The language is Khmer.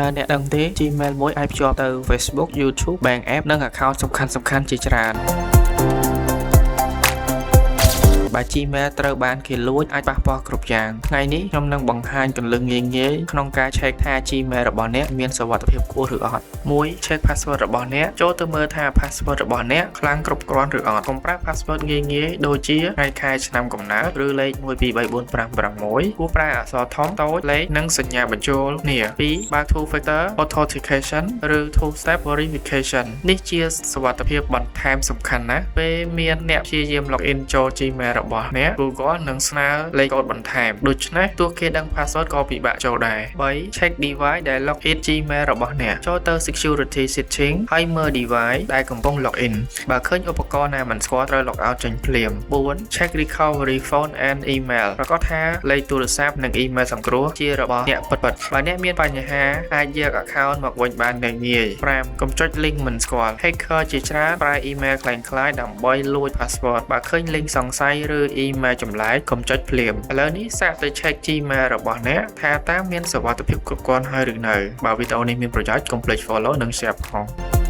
តើអ្នកដឹងទេ Gmail មួយអាចភ្ជាប់ទៅ Facebook YouTube Bank App និង account សំខាន់ៗជាច្រើនបើ Gmail ត្រូវបានគេលួចអាចប៉ះពាល់គ្រប់យ៉ាងថ្ងៃនេះខ្ញុំនឹងបង្ហាញគន្លឹះងាយៗក្នុងការ check ថា Gmail របស់អ្នកមានសុវត្ថិភាពខ្ពស់ឬអត់ 1. check password របស់អ្នកចូលទៅមើលថា password របស់អ្នកខ្លាំងគ្រប់គ្រាន់ឬអត់កុំប្រើ password ងាយៗដូចជាថ្ងៃខែឆ្នាំកំណើតឬលេខ1 2 3 4 5 6គួរប្រើអក្សរធំតូចលេខនិងសញ្ញាបញ្ចូលគ្នា 2. បើក two factor authentication ឬ two step verification នេះជាសុវត្ថិភាពបន្ថែមសំខាន់ណាស់ពេលមានអ្នកព្យាយាម login ចូល Gmail របស់អ្នក Google នឹងស្នើលេខកូដបន្ថែមដូច្នេះទោះគេដឹង password ក៏ពិបាកចូលដែរ 3. check device ដែល login Gmail របស់អ្នកចូលទៅ security setting ហើយមើល device ដែលកំពុង login បើឃើញឧបករណ៍ណាមិនស្គាល់ត្រូវ log out ចេញភ្លាម 4. check recovery phone and email ប្រកាសថាលេខទូរស័ព្ទនិង email សង្គ្រោះជារបស់អ្នកពិតៗបើអ្នកមានបញ្ហាអាចយក account មកវិញបានងាយ 5. កុំចុច link មិនស្គាល់ hacker ជាច្រើនប្រើ email คล้ายៗដើម្បីលួច password បើឃើញ link សង្ស័យឬ email ចម្លែកកុំចុចភ្លាមឥឡូវនេះសាកទៅ check Gmail របស់អ្នកថាតើមានសុវត្ថិភាពគ្រប់គ្រាន់ហើយឬនៅបើវីដេអូនេះមានប្រយោជន៍កុំភ្លេច follow និង share ផង